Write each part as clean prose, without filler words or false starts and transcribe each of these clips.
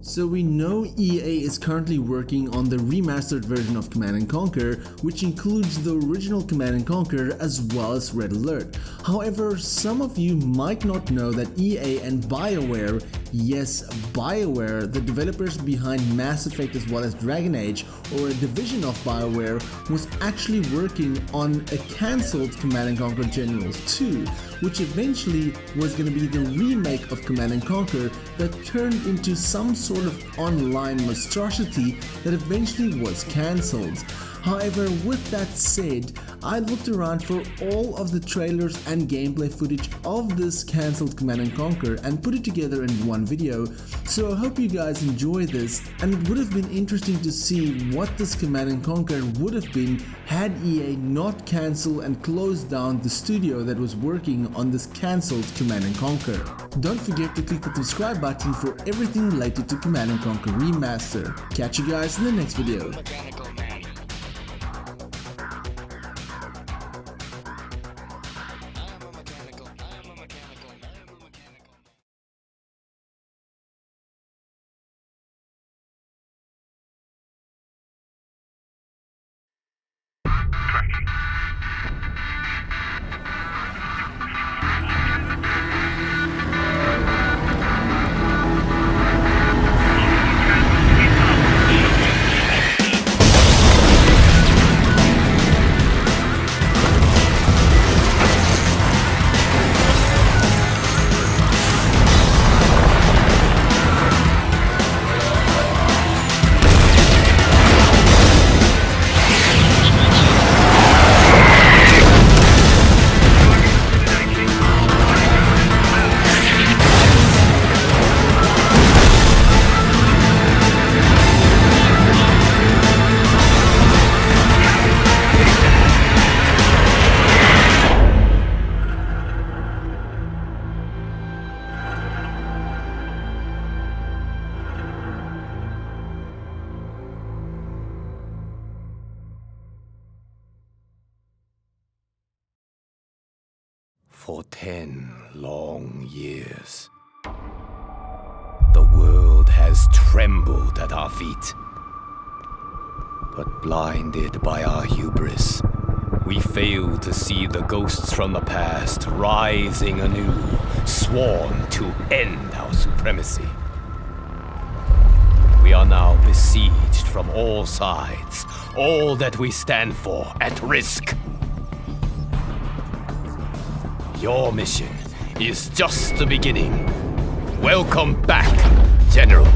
So we know EA is currently working on the remastered version of Command & Conquer, which includes the original Command & Conquer as well as Red Alert. However, some of you might not know that EA and Bioware, yes, Bioware, the developers behind Mass Effect as well as Dragon Age, or a division of Bioware, was actually working on a cancelled Command & Conquer Generals 2, which eventually was going to be the remake of Command & Conquer that turned into some sort of online monstrosity that eventually was cancelled. However, with that said, I looked around for all of the trailers and gameplay footage of this cancelled Command & Conquer and put it together in one video, so I hope you guys enjoy this, and it would have been interesting to see what this Command & Conquer would have been had EA not cancelled and closed down the studio that was working on this cancelled Command & Conquer. Don't forget to click the subscribe button for everything related to Command & Conquer Remaster. Catch you guys in the next video. 10 long years, the world has trembled at our feet. But blinded by our hubris, we fail to see the ghosts from the past rising anew, sworn to end our supremacy. We are now besieged from all sides, all that we stand for at risk. Your mission is just the beginning. Welcome back, General.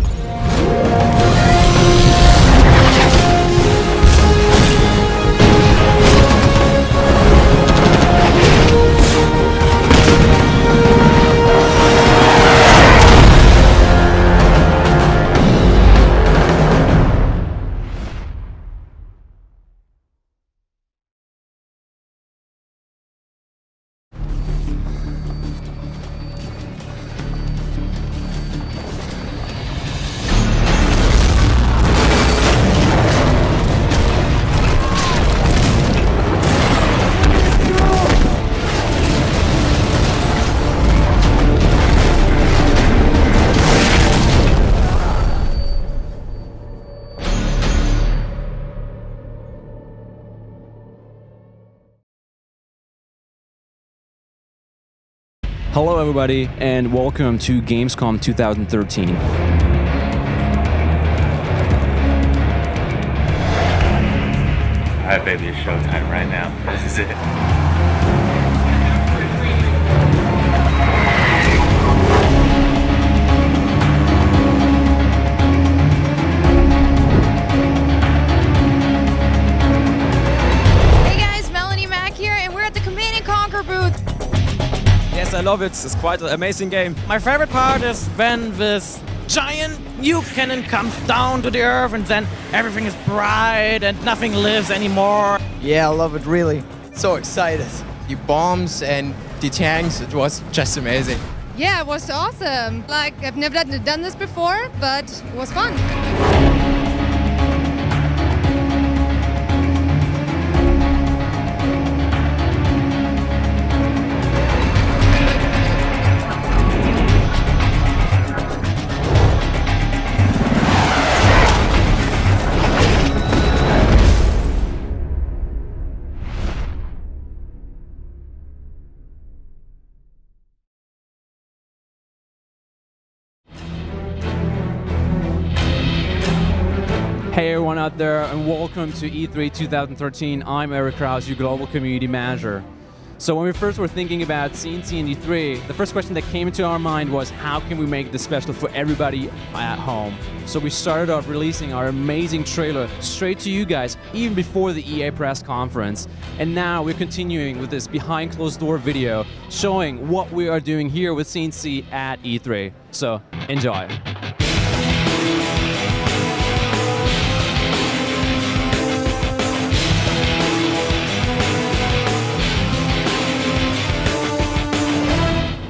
Hello everybody, and welcome to Gamescom 2013. Alright baby, it's showtime right now. This is it. Hey guys, Melanie Mack here, and we're at the Command & Conquer booth. Yes, I love it. It's quite an amazing game. My favorite part is when this giant nuke cannon comes down to the earth and then everything is bright and nothing lives anymore. Yeah, I love it, really. So excited. The bombs and the tanks, it was just amazing. Yeah, it was awesome. Like, I've never done this before, but it was fun. Hey everyone out there, and welcome to E3 2013. I'm Eric Krause, your Global Community Manager. So when we first were thinking about CNC and E3, the first question that came into our mind was, how can we make this special for everybody at home? So we started off releasing our amazing trailer straight to you guys, even before the EA press conference. And now we're continuing with this behind closed door video showing what we are doing here with CNC at E3. So enjoy.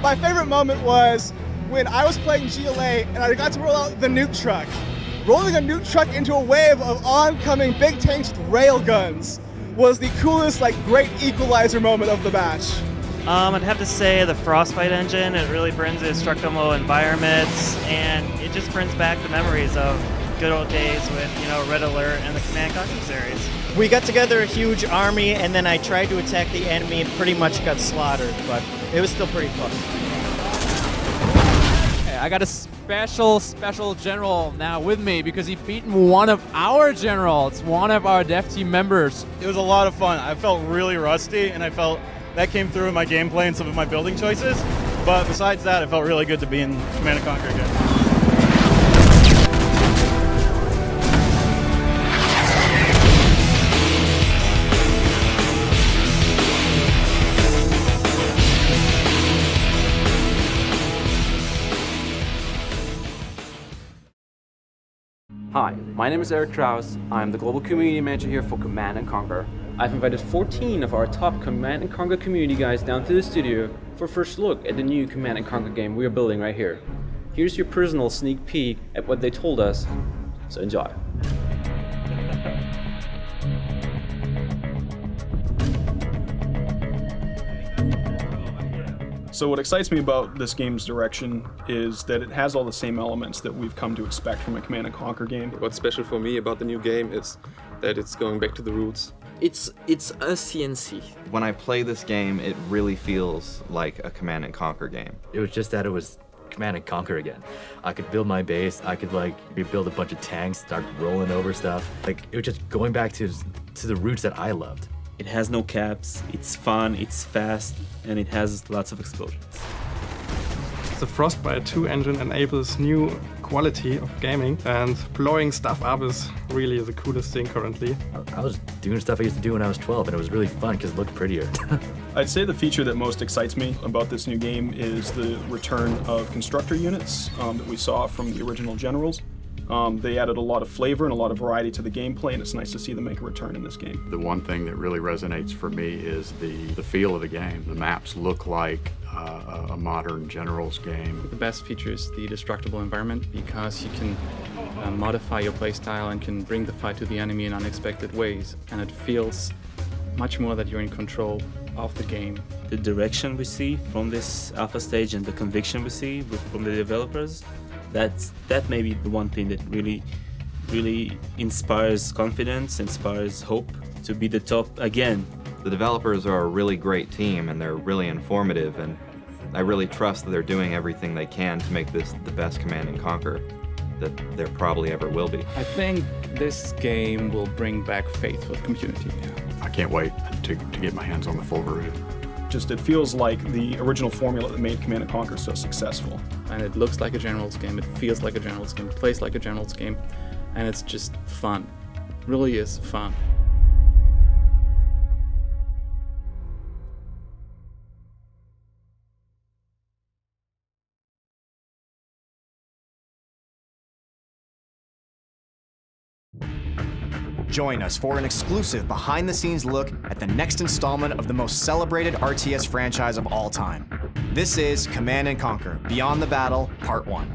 My favorite moment was when I was playing GLA and I got to roll out the nuke truck. Rolling a nuke truck into a wave of oncoming big tanks with rail guns was the coolest, great equalizer moment of the match. I'd have to say the Frostbite engine. It really brings the Destructomo environments, and it just brings back the memories of good old days with, Red Alert and the Command & Conquer series. We got together a huge army, and then I tried to attack the enemy and pretty much got slaughtered, but it was still pretty fun. Hey, I got a special general now with me because he beaten one of our generals, one of our dev team members. It was a lot of fun. I felt really rusty, and I felt that came through in my gameplay and some of my building choices. But besides that, it felt really good to be in Command & Conquer again. Hi, my name is Eric Krause. I'm the Global Community Manager here for Command & Conquer. I've invited 14 of our top Command & Conquer community guys down to the studio for a first look at the new Command & Conquer game we are building right here. Here's your personal sneak peek at what they told us, so enjoy. So what excites me about this game's direction is that it has all the same elements that we've come to expect from a Command & Conquer game. What's special for me about the new game is that it's going back to the roots. It's a CNC. When I play this game, it really feels like a Command & Conquer game. It was just that it was Command & Conquer again. I could build my base, I could rebuild a bunch of tanks, start rolling over stuff. It was just going back to the roots that I loved. It has no caps, it's fun, it's fast, and it has lots of explosions. The Frostbite 2 engine enables new quality of gaming, and blowing stuff up is really the coolest thing currently. I was doing stuff I used to do when I was 12, and it was really fun because it looked prettier. I'd say the feature that most excites me about this new game is the return of constructor units that we saw from the original generals. They added a lot of flavor and a lot of variety to the gameplay, and it's nice to see them make a return in this game. The one thing that really resonates for me is the feel of the game. The maps look like a modern Generals game. The best feature is the destructible environment, because you can modify your playstyle and can bring the fight to the enemy in unexpected ways, and it feels much more that you're in control of the game. The direction we see from this alpha stage and the conviction we see from the developers, that may be the one thing that really inspires confidence, inspires hope to be the top again. The developers are a really great team, and they're really informative, and I really trust that they're doing everything they can to make this the best Command & Conquer that there probably ever will be. I think this game will bring back faith for the community. I can't wait to get my hands on the full version. It feels like the original formula that made Command & Conquer so successful. And it looks like a Generals game, it feels like a Generals game, it plays like a Generals game, and it's just fun. It really is fun. Join us for an exclusive behind-the-scenes look at the next installment of the most celebrated RTS franchise of all time. This is Command & Conquer: Beyond the Battle, Part 1.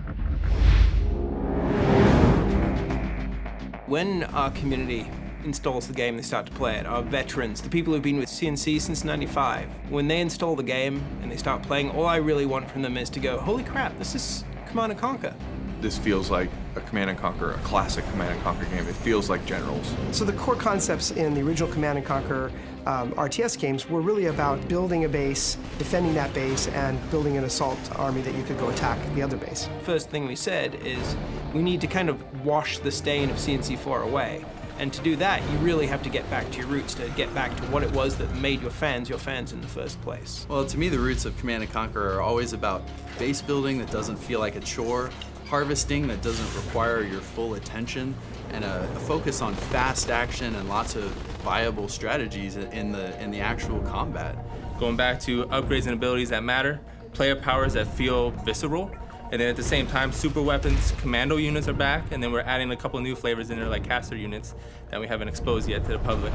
When our community installs the game, they start to play it. Our veterans, the people who've been with CNC since '95, when they install the game and they start playing, all I really want from them is to go, holy crap, this is Command & Conquer. This feels like a Command & Conquer, a classic Command & Conquer game. It feels like Generals. So the core concepts in the original Command & Conquer RTS games were really about building a base, defending that base, and building an assault army that you could go attack the other base. First thing we said is we need to kind of wash the stain of CNC4 away. And to do that, you really have to get back to your roots, to get back to what it was that made your fans in the first place. Well, to me, the roots of Command & Conquer are always about base building that doesn't feel like a chore, harvesting that doesn't require your full attention, and a focus on fast action and lots of viable strategies in the actual combat. Going back to upgrades and abilities that matter, player powers that feel visceral, and then at the same time, super weapons, commando units are back, and then we're adding a couple new flavors in there like caster units that we haven't exposed yet to the public.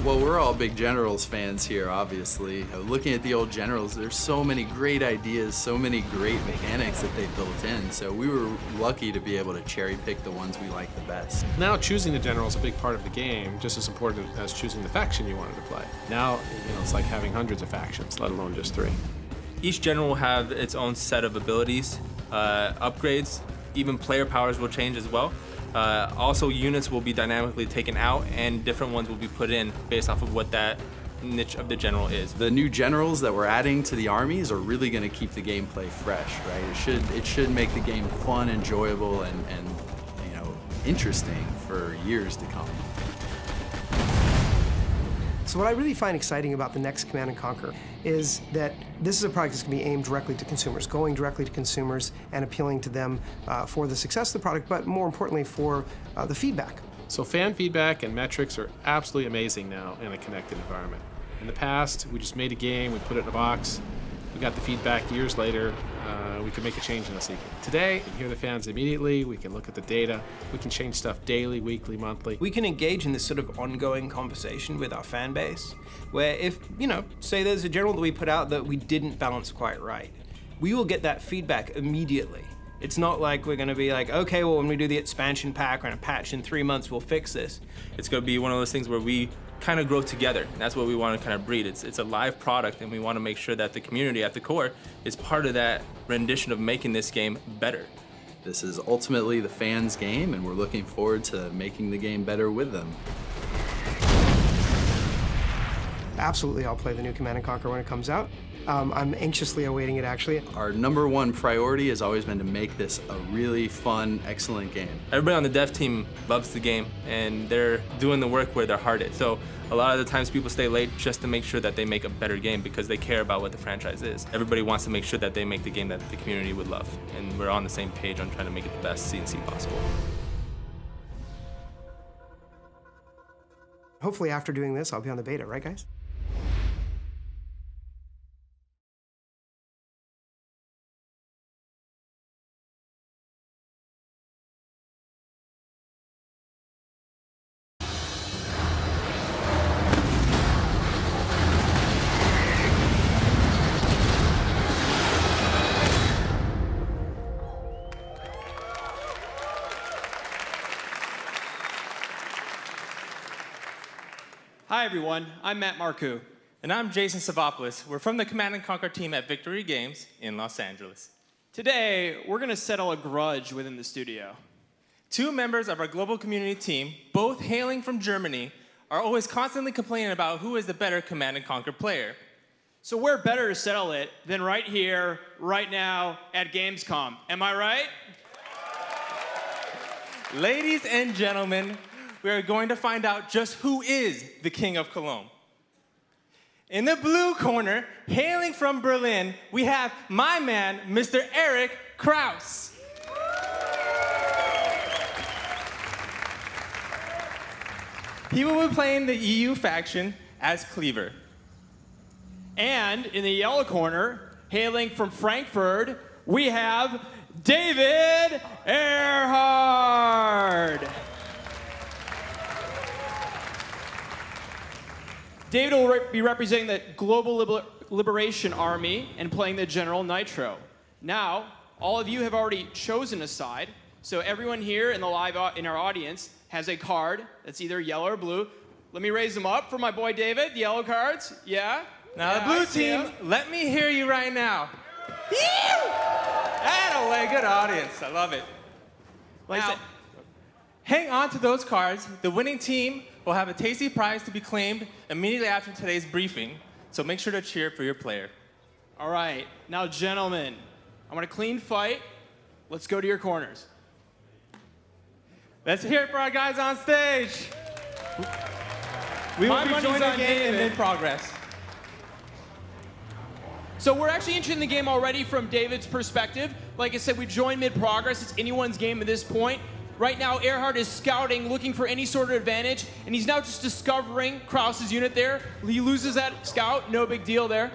Well, we're all big Generals fans here, obviously. Looking at the old Generals, there's so many great ideas, so many great mechanics that they built in, so we were lucky to be able to cherry pick the ones we like the best. Now choosing the General is a big part of the game, just as important as choosing the faction you wanted to play. Now, it's like having hundreds of factions, let alone just 3. Each general will have its own set of abilities, upgrades, even player powers will change as well. Also, units will be dynamically taken out and different ones will be put in based off of what that niche of the general is. The new generals that we're adding to the armies are really going to keep the gameplay fresh, right? It should make the game fun, enjoyable, and interesting for years to come. So what I really find exciting about the next Command & Conquer is that this is a product that's going to be aimed directly to consumers, going directly to consumers and appealing to them for the success of the product, but more importantly for the feedback. So fan feedback and metrics are absolutely amazing now in a connected environment. In the past, we just made a game, we put it in a box, we got the feedback years later, we could make a change in a sequel. Today, we can hear the fans immediately, we can look at the data, we can change stuff daily, weekly, monthly. We can engage in this sort of ongoing conversation with our fan base, where if, say there's a general that we put out that we didn't balance quite right, we will get that feedback immediately. It's not like we're gonna be like, okay, well, when we do the expansion pack or in a patch in 3 months, we'll fix this. It's gonna be one of those things where we kind of grow together. And that's what we want to kind of breed. It's a live product, and we want to make sure that the community at the core is part of that rendition of making this game better. This is ultimately the fans' game, and we're looking forward to making the game better with them. Absolutely, I'll play the new Command & Conquer when it comes out. I'm anxiously awaiting it, actually. Our #1 priority has always been to make this a really fun, excellent game. Everybody on the dev team loves the game, and they're doing the work where their heart is. So a lot of the times people stay late just to make sure that they make a better game because they care about what the franchise is. Everybody wants to make sure that they make the game that the community would love, and we're on the same page on trying to make it the best CNC possible. Hopefully after doing this, I'll be on the beta, right guys? Hi everyone, I'm Matt Marcoux. And I'm Jason Savopoulos. We're from the Command & Conquer team at Victory Games in Los Angeles. Today, we're gonna settle a grudge within the studio. 2 members of our global community team, both hailing from Germany, are always constantly complaining about who is the better Command & Conquer player. So where better to settle it than right here, right now, at Gamescom. Am I right? Ladies and gentlemen, we are going to find out just who is the King of Cologne. In the blue corner, hailing from Berlin, we have my man, Mr. Eric Kraus. He will be playing the EU faction as Cleaver. And in the yellow corner, hailing from Frankfurt, we have David Earhart. David will be representing the Global Liberation Army and playing the General Nitro. Now, all of you have already chosen a side, so everyone here in our audience has a card that's either yellow or blue. Let me raise them up for my boy David. The yellow cards, yeah. Now the blue team, let me hear you right now. Attaboy, good audience, I love it. Now, hang on to those cards. The winning team will have a tasty prize to be claimed immediately after today's briefing, so make sure to cheer for your player. All right, now gentlemen, I want a clean fight. Let's go to your corners. Let's hear it for our guys on stage. We will be joining the game in mid-progress. So we're actually entering the game already from David's perspective. Like I said, we joined mid-progress. It's anyone's game at this point. Right now, Earhart is scouting, looking for any sort of advantage, and he's now just discovering Kraus's unit there. He loses that scout, no big deal there.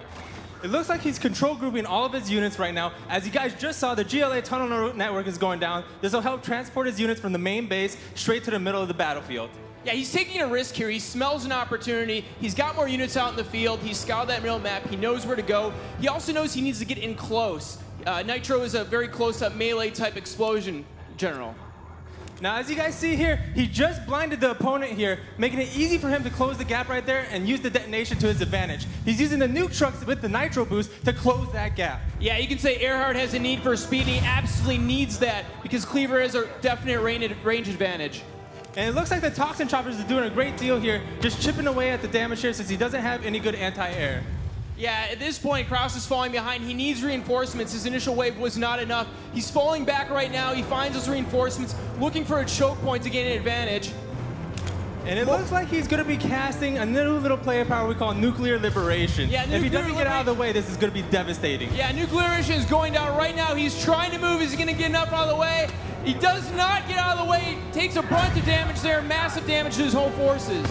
It looks like he's control grouping all of his units right now. As you guys just saw, the GLA tunnel network is going down. This will help transport his units from the main base straight to the middle of the battlefield. Yeah, he's taking a risk here. He smells an opportunity. He's got more units out in the field. He's scoured that middle map. He knows where to go. He also knows he needs to get in close. Nitro is a very close-up melee type explosion general. Now, as you guys see here, he just blinded the opponent here, making it easy for him to close the gap right there and use the detonation to his advantage. He's using the nuke trucks with the nitro boost to close that gap. Yeah, you can say Earhart has a need for speed, and he absolutely needs that because Cleaver has a definite range advantage. And it looks like the Toxin Choppers are doing a great deal here, just chipping away at the damage here since he doesn't have any good anti-air. Yeah, at this point, Kraus is falling behind. He needs reinforcements. His initial wave was not enough. He's falling back right now. He finds those reinforcements, looking for a choke point to gain an advantage. And it looks like he's going to be casting a new little player power we call Nuclear Liberation. Yeah, if he doesn't get out of the way, this is going to be devastating. Yeah, Nuclear Liberation is going down right now. He's trying to move. Is he going to get enough out of the way? He does not get out of the way. He takes a bunch of damage there, massive damage to his whole forces.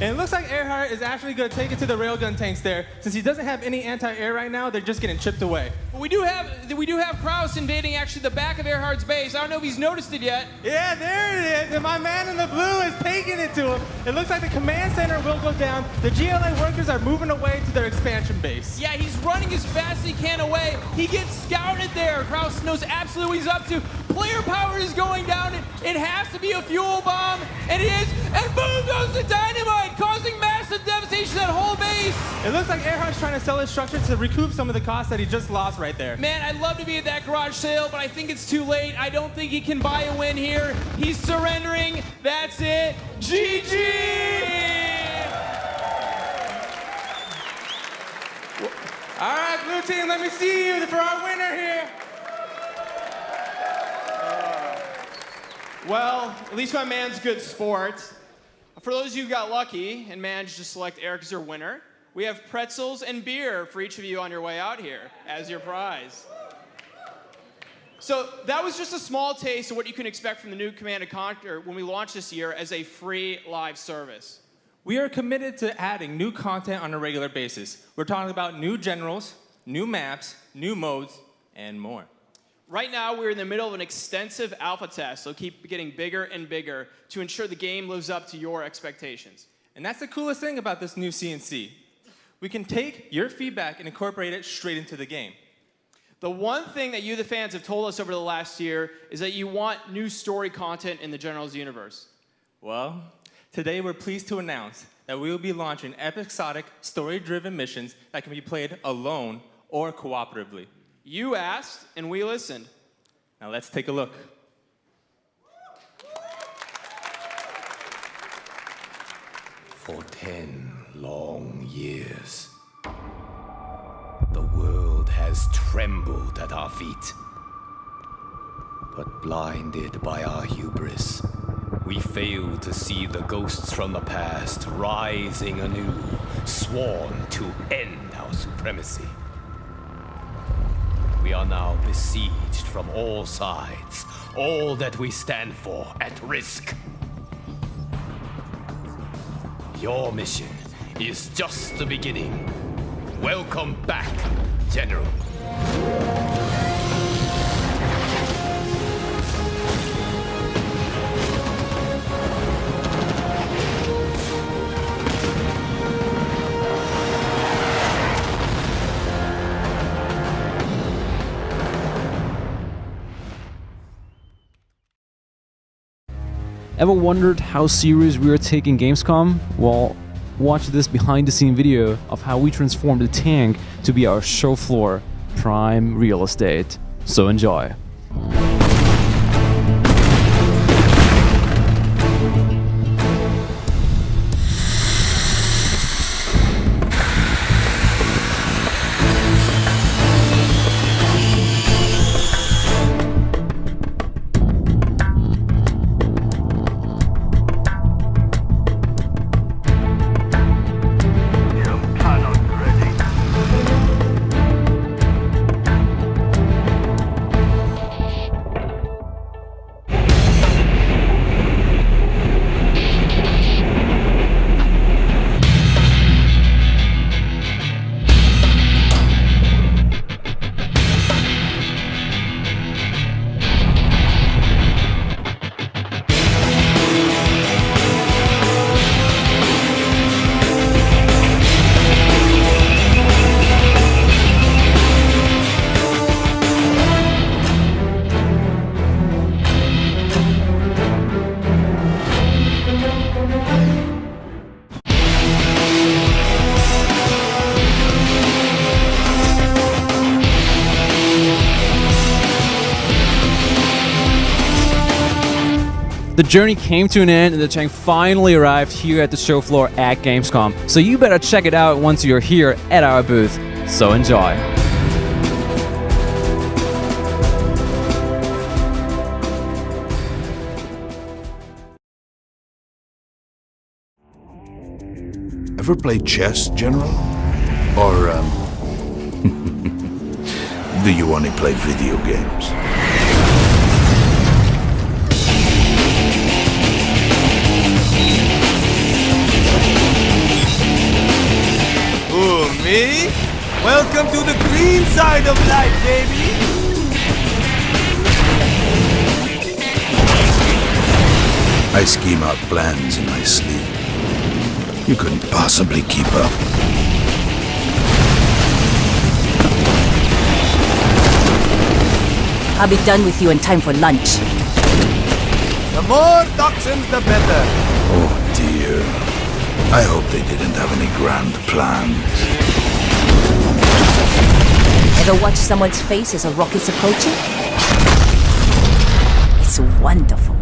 And it looks like Earhart is actually going to take it to the railgun tanks there. Since he doesn't have any anti-air right now, they're just getting chipped away. But we do have Kraus invading actually the back of Earhart's base. I don't know if he's noticed it yet. Yeah, there it is. And my man in the blue is taking it to him. It looks like the command center will go down. The GLA workers are moving away to their expansion base. Yeah, he's running as fast as he can away. He gets scouted there. Kraus knows absolutely what he's up to. Player power is going down. It has to be a fuel bomb. And it is. And boom goes the dynamite, causing massive devastation to that whole base. It looks like Earhart's trying to sell his structure to recoup some of the costs that he just lost right there. Man, I'd love to be at that garage sale, but I think it's too late. I don't think he can buy a win here. He's surrendering. That's it. GG! All right, blue team, let me see you for our winner here. Well, at least my man's good sport. For those of you who got lucky and managed to select Eric as your winner, we have pretzels and beer for each of you on your way out here as your prize. So that was just a small taste of what you can expect from the new Command & Conquer when we launch this year as a free live service. We are committed to adding new content on a regular basis. We're talking about new generals, new maps, new modes, and more. Right now, we're in the middle of an extensive alpha test, so keep getting bigger and bigger to ensure the game lives up to your expectations. And that's the coolest thing about this new CNC. We can take your feedback and incorporate it straight into the game. The one thing that you, the fans, have told us over the last year is that you want new story content in the Generals universe. Well, today we're pleased to announce that we will be launching episodic, story-driven missions that can be played alone or cooperatively. You asked, and we listened. Now let's take a look. For 10 long years, the world has trembled at our feet. But blinded by our hubris, we fail to see the ghosts from the past rising anew, sworn to end our supremacy. We are now besieged from all sides, all that we stand for at risk. Your mission is just the beginning. Welcome back, General. Ever wondered how serious we are taking Gamescom? Well, watch this behind-the-scene video of how we transformed the tank to be our show floor prime real estate. So enjoy. The journey came to an end and the tank finally arrived here at the show floor at Gamescom. So you better check it out once you're here at our booth. So enjoy. Ever play chess, General? Or, do you only play video games? Who, me? Welcome to the green side of life, baby! I scheme out plans in my sleep. You couldn't possibly keep up. I'll be done with you in time for lunch. The more toxins, the better. Oh dear. I hope they didn't have any grand plans. Ever watch someone's face as a rocket's approaching? It's wonderful.